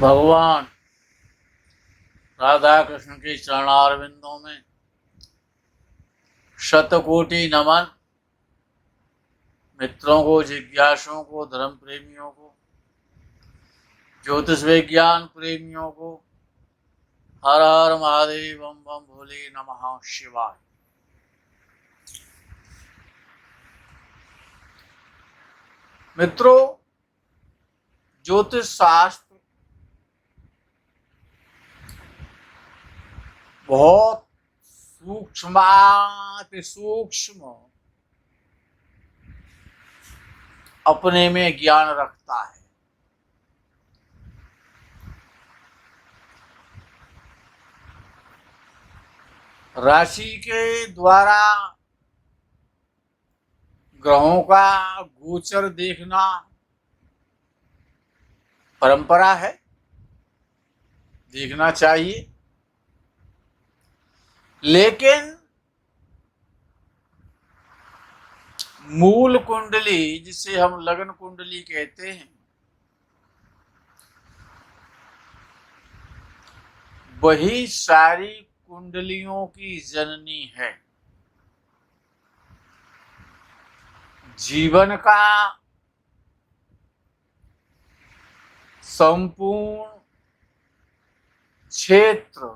भगवान राधा कृष्ण के चरणारविंदों में शतकोटि नमन। मित्रों को, जिज्ञासुओं को, धर्म प्रेमियों को, ज्योतिष विज्ञान प्रेमियों को हर हर महादेव, बम बम भोले, नमः शिवाय। मित्रों, ज्योतिष शास्त्र बहुत सूक्ष्म अपने में ज्ञान रखता है। राशि के द्वारा ग्रहों का गोचर देखना परंपरा है, देखना चाहिए, लेकिन मूल कुंडली, जिसे हम लगन कुंडली कहते हैं, वही सारी कुंडलियों की जननी है। जीवन का संपूर्ण क्षेत्र,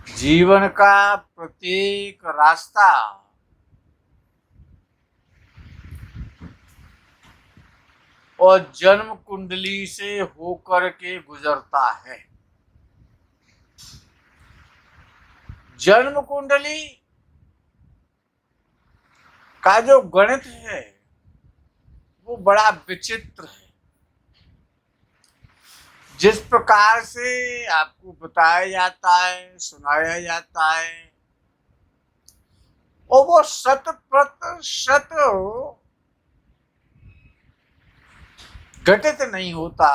जीवन का प्रत्येक रास्ता और जन्म कुंडली से होकर के गुजरता है। जन्म कुंडली का जो गणित है वो बड़ा विचित्र है। जिस प्रकार से आपको बताया जाता है, सुनाया जाता है, और वो 100% घटित नहीं होता।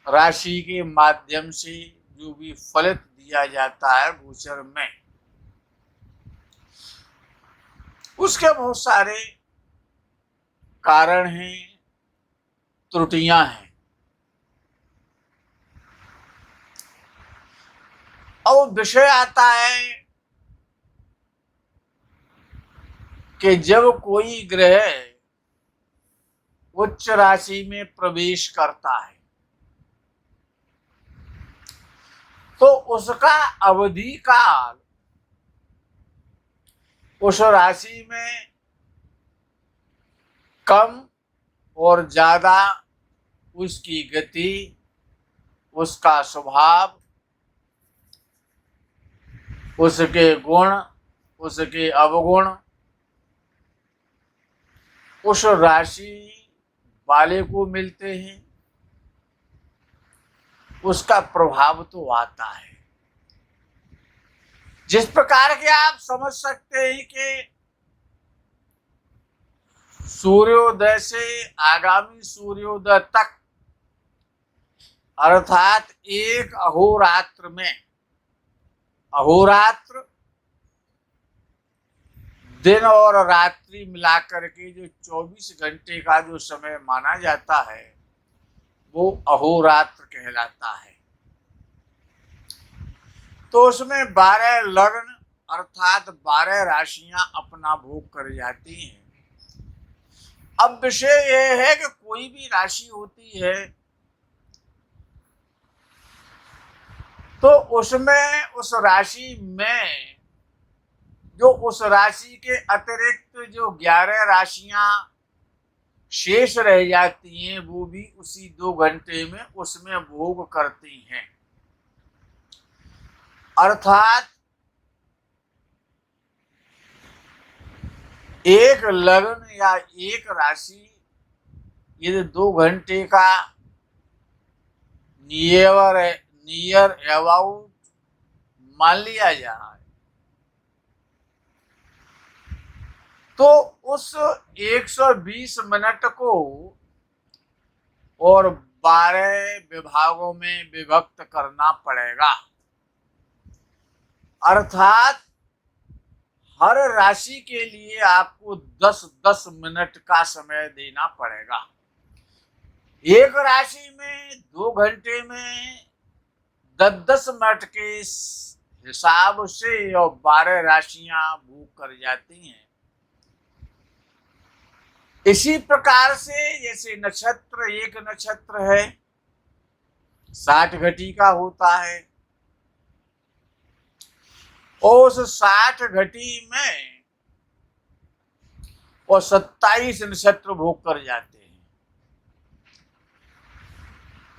राशि के माध्यम से जो भी फलित दिया जाता है गोचर में, उसके बहुत सारे कारण हैं, त्रुटियां हैं। और विषय आता है कि जब कोई ग्रह उच्च राशि में प्रवेश करता है तो उसका अवधि काल उस राशि में कम और ज्यादा, उसकी गति, उसका स्वभाव, उसके गुण, उसके अवगुण उस राशि वाले को मिलते हैं। उसका प्रभाव तो आता है। जिस प्रकार के आप समझ सकते हैं कि सूर्योदय से आगामी सूर्योदय तक, अर्थात एक अहोरात्र में, अहोरात्र दिन और रात्रि मिलाकर के जो 24 घंटे का जो समय माना जाता है वो अहोरात्र कहलाता है। तो उसमें 12 लग्न अर्थात 12 राशियां अपना भोग कर जाती हैं। अब विषय यह है कि कोई भी राशि होती है तो उसमें, उस राशि में जो उस राशि के अतिरिक्त जो 11 राशियां शेष रह जाती हैं वो भी उसी 2 घंटे में उसमें भोग करती हैं। अर्थात एक लग्न या एक राशि यदि 2 घंटे का नियर अबाउट मान लिया जाए तो उस 120 मिनट को और 12 विभागों में विभक्त करना पड़ेगा। अर्थात हर राशि के लिए आपको 10-10 मिनट का समय देना पड़ेगा। एक राशि में 2 घंटे में 10-10 मिनट के हिसाब से और 12 राशियां मूव कर जाती हैं। इसी प्रकार से जैसे नक्षत्र, एक नक्षत्र है 60 घटी का होता है और उस 60 घटी में और 27 नक्षत्र भोग कर जाते हैं।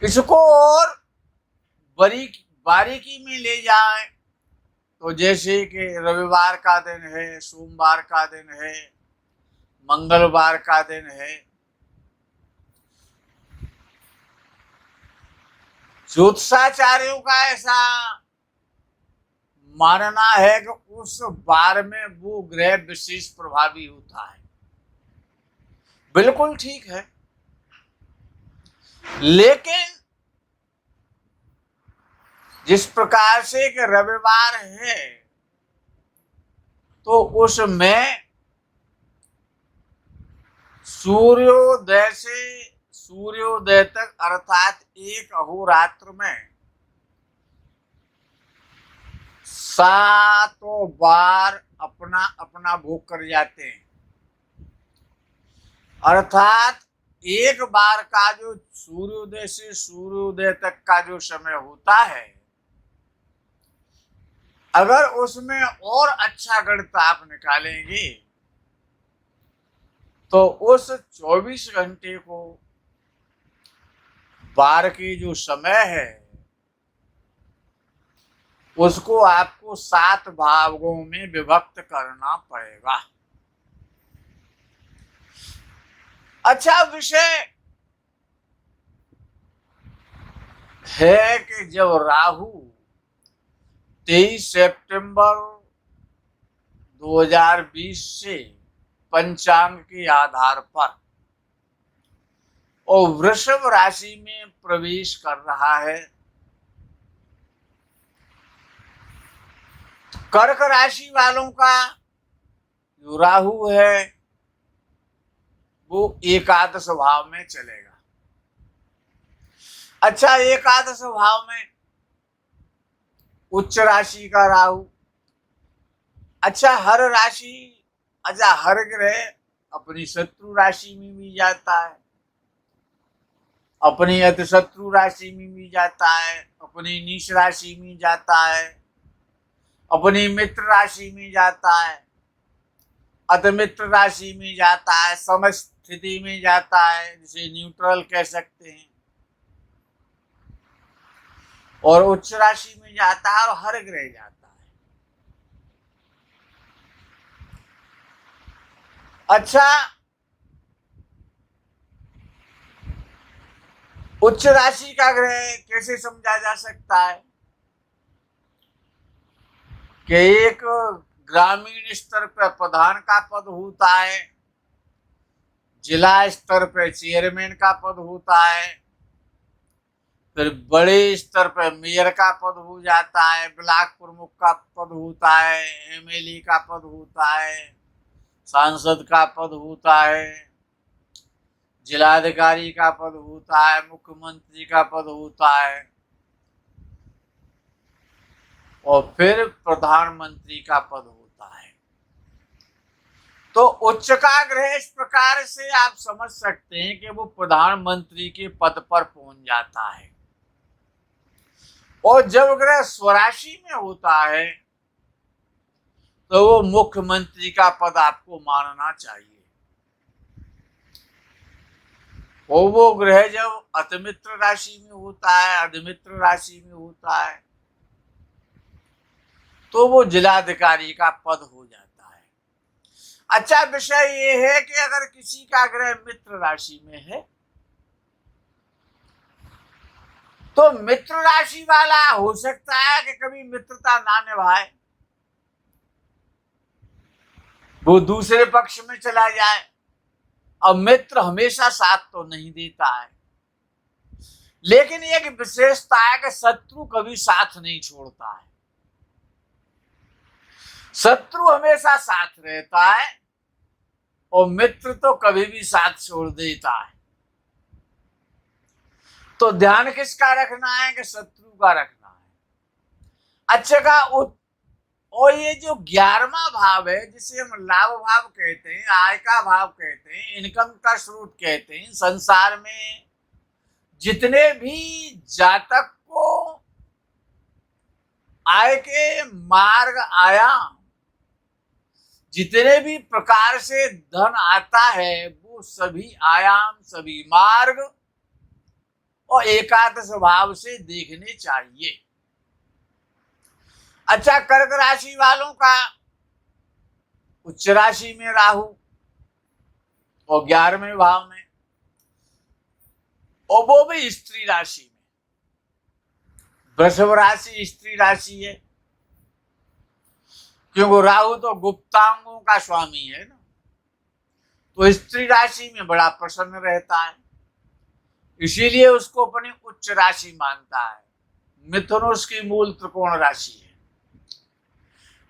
इसको और बारीकी में ले जाए तो जैसे कि रविवार का दिन है, सोमवार का दिन है, मंगलवार का दिन है। ज्योतिषाचार्यों का ऐसा मानना है कि उस बार में वो ग्रह विशेष प्रभावी होता है। बिल्कुल ठीक है, लेकिन जिस प्रकार से कि रविवार है तो उसमें सूर्योदय से सूर्योदय तक अर्थात एक अहोरात्र में 7 बार अपना अपना भोग कर जाते हैं। अर्थात एक बार का जो सूर्योदय से सूर्योदय तक का जो समय होता है, अगर उसमें और अच्छा गणित आप निकालेंगे तो उस 24 घंटे को बार की जो समय है उसको आपको 7 भागों में विभक्त करना पड़ेगा। अच्छा विषय है कि जब राहु 23 सितंबर 2020 से पंचांग के आधार पर और वृषभ राशि में प्रवेश कर रहा है, कर्क राशि वालों का जो राहु है वो एकादश भाव में चलेगा। अच्छा, एकादश भाव में उच्च राशि का राहु, अच्छा हर ग्रह अपनी शत्रु राशि में भी जाता है, अपनी अतिशत्रु राशि में भी जाता है, अपनी नीच राशि में जाता है, अपनी मित्र राशि में जाता है, अतिमित्र राशि में जाता है, समस्थिति में जाता है, जिसे न्यूट्रल कह सकते हैं, और उच्च राशि में जाता है और हर ग्रह जाता है। अच्छा, उच्च राशि का ग्रह कैसे समझा जा सकता है कि एक ग्रामीण स्तर पर प्रधान का पद होता है, जिला स्तर पर चेयरमैन का पद होता है, फिर बड़े स्तर पर मेयर का पद हो जाता है, ब्लॉक प्रमुख का पद होता है, एमएलए का पद होता है, सांसद का पद होता है, जिलाधिकारी का पद होता है, मुख्यमंत्री का पद होता है और फिर प्रधानमंत्री का पद होता है। तो उच्च का ग्रह इस प्रकार से आप समझ सकते हैं कि वो प्रधानमंत्री के पद पर पहुंच जाता है, और जब ग्रह स्वराशि में होता है तो वो मुख्यमंत्री का पद आपको मानना चाहिए। और वो ग्रह जब अतिमित्र राशि में होता है, अधिमित्र राशि में होता है, तो वो जिलाधिकारी का पद हो जाता है। अच्छा विषय ये है कि अगर किसी का ग्रह मित्र राशि में है तो मित्र राशि वाला हो सकता है कि कभी मित्रता ना निभाए, वो दूसरे पक्ष में चला जाए। अब मित्र हमेशा साथ तो नहीं देता है, लेकिन एक विशेषता है कि शत्रु कभी साथ नहीं छोड़ता है। शत्रु हमेशा साथ रहता है और मित्र तो कभी भी साथ छोड़ देता है। तो ध्यान किसका रखना है कि शत्रु का रखना है। अच्छा का और ये जो 11वां भाव है जिसे हम लाभ भाव कहते हैं, आय का भाव कहते हैं, इनकम का स्रोत कहते हैं, संसार में जितने भी जातक को आय के मार्ग आयाम, जितने भी प्रकार से धन आता है, वो सभी आयाम, सभी मार्ग और एकादश भाव से देखने चाहिए। अच्छा, कर्क राशि वालों का उच्च राशि में राहु और 11वें भाव में, और वो भी स्त्री राशि में। वृषभ राशि स्त्री राशि है, क्योंकि राहु तो गुप्तांगों का स्वामी है ना, तो स्त्री राशि में बड़ा प्रसन्न रहता है, इसीलिए उसको अपनी उच्च राशि मानता है। मिथुन उसकी मूल त्रिकोण राशि है।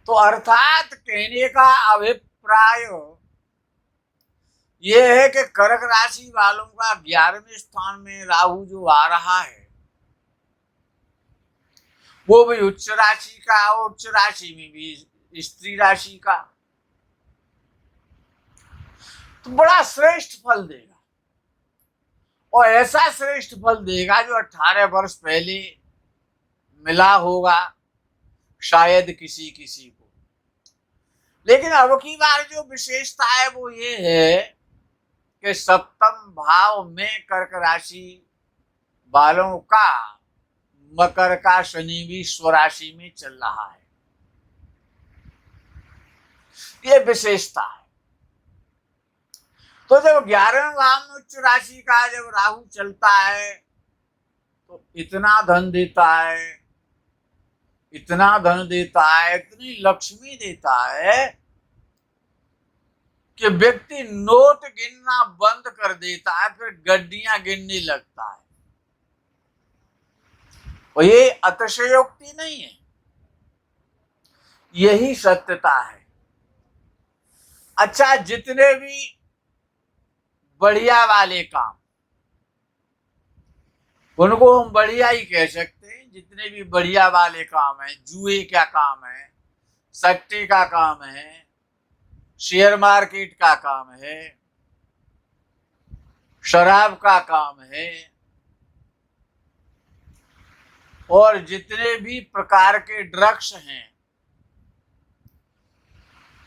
तो अर्थात कहने का अभिप्राय यह है कि कर्क राशि वालों का 11वें स्थान में राहु जो आ रहा है, वो भी उच्च राशि का, और उच्च राशि में भी स्त्री राशि का, तो बड़ा श्रेष्ठ फल देगा। और ऐसा श्रेष्ठ फल देगा जो 18 वर्ष पहले मिला होगा शायद किसी किसी को। लेकिन अब की बार जो विशेषता है वो ये है कि 7वें भाव में कर्क राशि वालों का मकर का शनि भी स्वराशि में चल रहा है, ये विशेषता है। तो जब 11वें भाव में उच्च राशि का जब राहु चलता है तो इतना धन देता है, इतना धन देता है, इतनी लक्ष्मी देता है कि व्यक्ति नोट गिनना बंद कर देता है, फिर गड्डियां गिनने लगता है। और ये अतिशयोक्ति नहीं है, यही सत्यता है। अच्छा, जितने भी बढ़िया वाले काम, उनको हम बढ़िया ही कह सकते हैं। जितने भी बढ़िया वाले काम है, जुए का काम है, सट्टे का काम है, शेयर मार्केट का काम है, शराब का काम है, और जितने भी प्रकार के ड्रग्स हैं,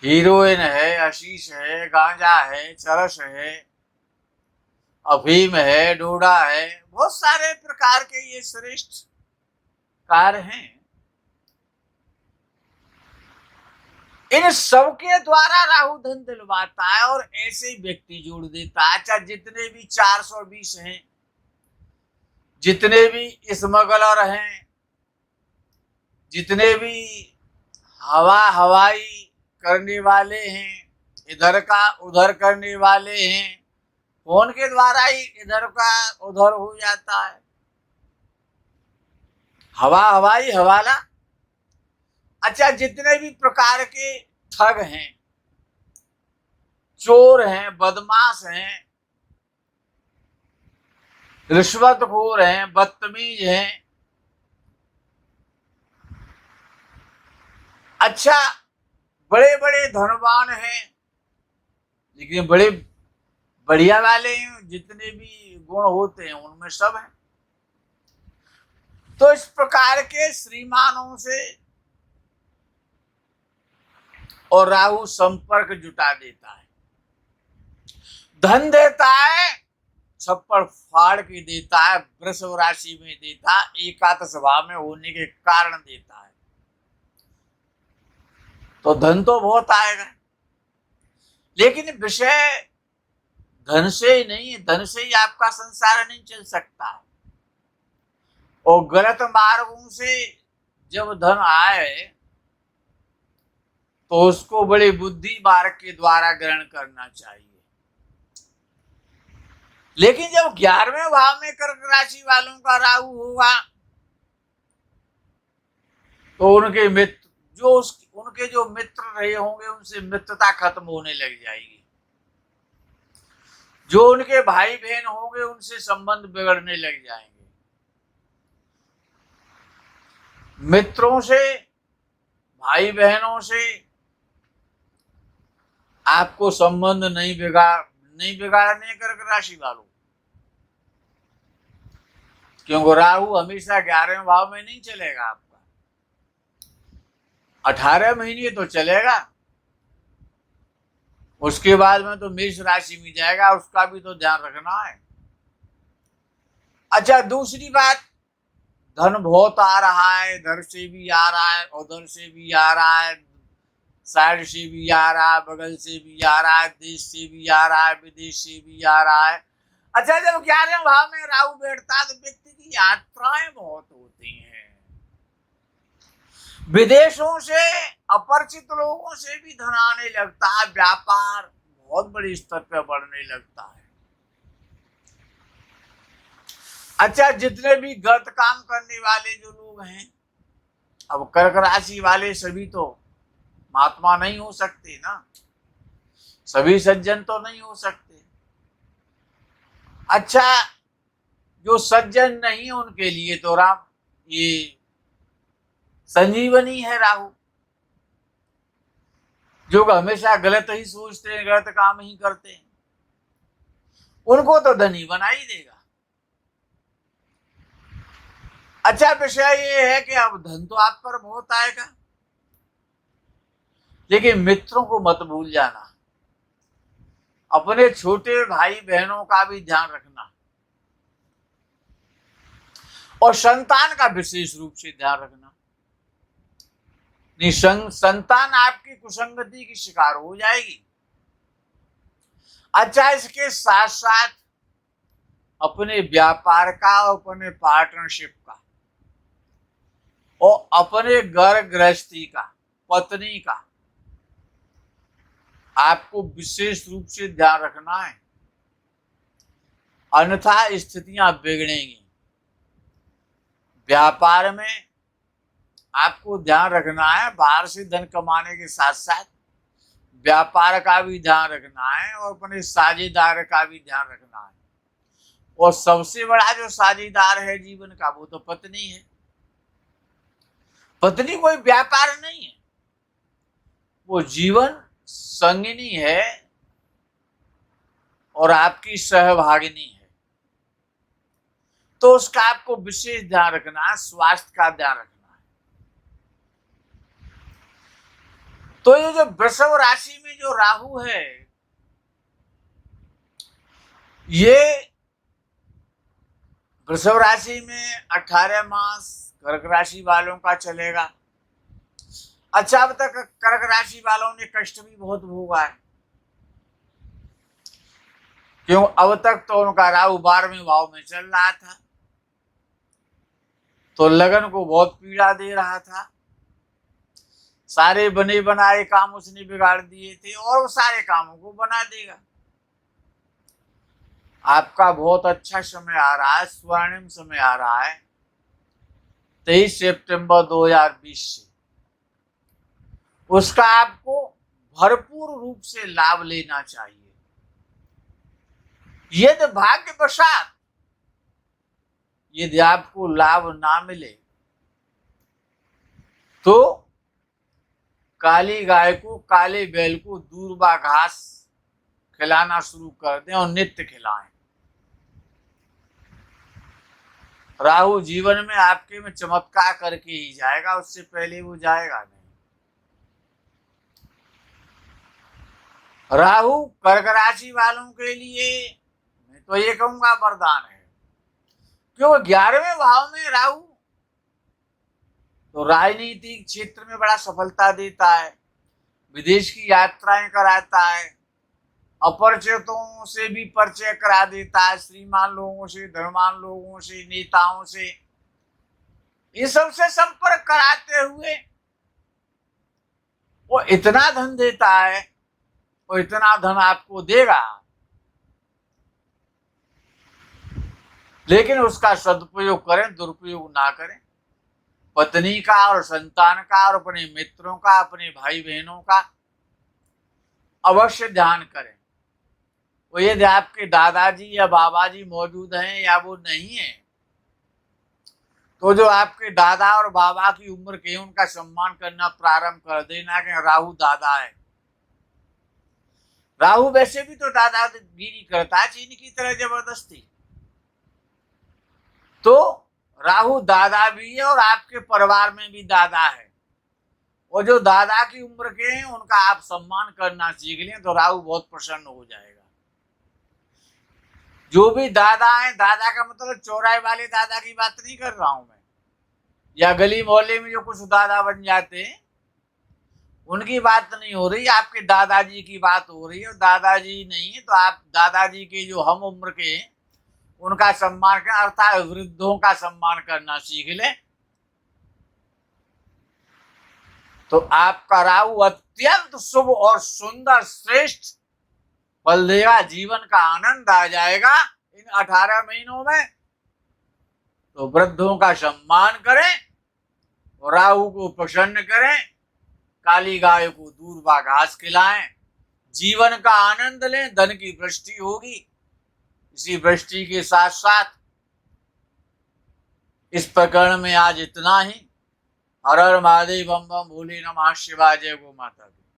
हीरोइन है, हशीश है, गांजा है, चरस है, अफीम है, डोडा है, बहुत सारे प्रकार के ये श्रेष्ठ कार्य हैं। इन सबके द्वारा राहु धन दिलवाता है और ऐसे ही व्यक्ति जोड़ देता है। अच्छा, जितने भी 420 हैं, जितने भी स्मगलर हैं, जितने भी हवाई करने वाले हैं, इधर का उधर करने वाले हैं, फोन के द्वारा ही इधर का उधर हो जाता है, हवाई हवाला। अच्छा, जितने भी प्रकार के ठग हैं, चोर हैं, बदमाश हैं, रिश्वतखोर हैं, बदतमीज हैं, अच्छा बड़े बड़े धनवान हैं, लेकिन बड़े बढ़िया वाले हैं, जितने भी गुण होते हैं उनमें सब है। तो इस प्रकार के श्रीमानों से और राहु संपर्क जुटा देता है, धन देता है, छप्पड़ फाड़ के देता है, वृषभ राशि में देता है, एकादश भाव में होने के कारण देता है। तो धन तो बहुत आएगा, लेकिन विषय धन से ही नहीं है, धन से ही आपका संसार नहीं चल सकता है। और गलत मार्गों से जब धन आए तो उसको बड़े बुद्धि मार्ग के द्वारा ग्रहण करना चाहिए। लेकिन जब 11वें भाव में कर्क राशि वालों का राहु होगा तो उनके मित्र उनके जो मित्र रहे होंगे उनसे मित्रता खत्म होने लग जाएगी, जो उनके भाई बहन होंगे उनसे संबंध बिगड़ने लग जाएंगे, मित्रों से, भाई बहनों से आपको संबंध नहीं बिगाड़ने कर्क राशि वालों, क्योंकि राहु हमेशा 11वें भाव में नहीं चलेगा आपका, 18 महीने तो चलेगा, उसके बाद में तो मेष राशि में जाएगा, उसका भी तो ध्यान रखना है। अच्छा, दूसरी बात, धन बहुत आ रहा है, इधर से भी आ रहा है, उधर से भी आ रहा है, साइड से भी आ रहा है, बगल से भी आ रहा है, देश से भी आ रहा है, विदेश से भी आ रहा है। अच्छा, जब 11वें भाव में राहु बैठता है तो व्यक्ति की यात्राएं बहुत होती हैं, विदेशों से, अपरिचित लोगों से भी धन आने लगता है, व्यापार बहुत बड़े स्तर पर बढ़ने लगता है। अच्छा, जितने भी गलत काम करने वाले जो लोग हैं, अब कर्क राशि वाले सभी तो महात्मा नहीं हो सकते ना, सभी सज्जन तो नहीं हो सकते। अच्छा, जो सज्जन नहीं उनके लिए तो राम ये संजीवनी है राहु, जो हमेशा गलत ही सोचते हैं, गलत काम ही करते हैं, उनको तो धनी बना ही देगा। अच्छा, विषय ये है कि अब धन तो आप पर बहुत आएगा, लेकिन मित्रों को मत भूल जाना, अपने छोटे भाई बहनों का भी ध्यान रखना, और संतान का विशेष रूप से ध्यान रखना। संतान आपकी कुसंगति की शिकार हो जाएगी। अच्छा, इसके साथ साथ अपने व्यापार का, अपने पार्टनरशिप का, और अपने घर गृहस्थी का, पत्नी का आपको विशेष रूप से ध्यान रखना है, अन्यथा स्थितियां बिगड़ेंगी। व्यापार में आपको ध्यान रखना है, बाहर से धन कमाने के साथ साथ व्यापार का भी ध्यान रखना है, और अपने साझेदार का भी ध्यान रखना है। और सबसे बड़ा जो साझेदार है जीवन का, वो तो पत्नी है। पत्नी कोई व्यापार नहीं है, वो जीवन संगिनी है और आपकी सहभागिनी है। तो उसका आपको विशेष ध्यान रखना है, स्वास्थ्य का ध्यान रखना है। तो ये जो वृषभ राशि में जो राहु है, ये वृषभ राशि में 18 मास कर्क राशि वालों का चलेगा। अच्छा, अब तक कर्क राशि वालों ने कष्ट भी बहुत भोगा है, क्यों? अब तक तो उनका राहु 12वें भाव में चल रहा था, तो लगन को बहुत पीड़ा दे रहा था, सारे बने बनाए काम उसने बिगाड़ दिए थे, और वो सारे कामों को बना देगा। आपका बहुत अच्छा समय आ रहा है, स्वर्णिम समय आ रहा है, 23 सितंबर 2020 से। उसका आपको भरपूर रूप से लाभ लेना चाहिए। यदि भाग्यवशात यदि आपको लाभ ना मिले तो काली गाय को, काले बैल को दूर्वा घास खिलाना शुरू कर दें और नित्य खिलाएं। राहु जीवन में आपके में चमत्कार करके ही जाएगा, उससे पहले वो जाएगा नहीं। राहु कर्क राशि वालों के लिए मैं तो ये कहूंगा वरदान है, क्योंकि 11वें भाव में राहु तो राजनीतिक क्षेत्र में बड़ा सफलता देता है, विदेश की यात्राएं कराता है, अपरिचितों से भी परिचय करा देता है, श्रीमान लोगों से, धनवान लोगों से, नेताओं से, इन सबसे संपर्क कराते हुए वो इतना धन देता है, और इतना धन आपको देगा, लेकिन उसका सदुपयोग करें, दुरुपयोग ना करें। पत्नी का और संतान का और अपने मित्रों का, अपने भाई बहनों का अवश्य ध्यान करें। वो यदि आपके दादाजी या बाबा जी मौजूद हैं या वो नहीं है, तो जो आपके दादा और बाबा की उम्र के हैं उनका सम्मान करना प्रारंभ कर देना कि राहु दादा है। राहु वैसे भी तो दादागिरी करता है चीनी की तरह जबरदस्ती। तो राहु दादा भी है और आपके परिवार में भी दादा है, और जो दादा की उम्र के हैं उनका आप सम्मान करना सीख लें तो राहु बहुत प्रसन्न हो जाएगा। जो भी दादा है, दादा का मतलब चौराहे वाले दादा की बात नहीं कर रहा हूं मैं, या गली मोहल्ले में जो कुछ दादा बन जाते हैं उनकी बात नहीं हो रही, आपके दादाजी की बात हो रही है। और दादाजी नहीं है तो आप दादाजी के जो हम उम्र के हैं उनका सम्मान करें, अर्थात वृद्धों का सम्मान करना सीख ले तो आपका राहु अत्यंत शुभ और सुंदर श्रेष्ठ फल देगा। जीवन का आनंद आ जाएगा इन 18 महीनों में। तो वृद्धों का सम्मान करें और राहु को प्रसन्न करें, काली गाय को दूध व घास खिलाएं, जीवन का आनंद लें, धन की वृष्टि होगी। इसी वृष्टि के साथ साथ इस प्रकरण में आज इतना ही। हर हर महादेव, बम बम भोले नमः शिवाय, जय गो माता।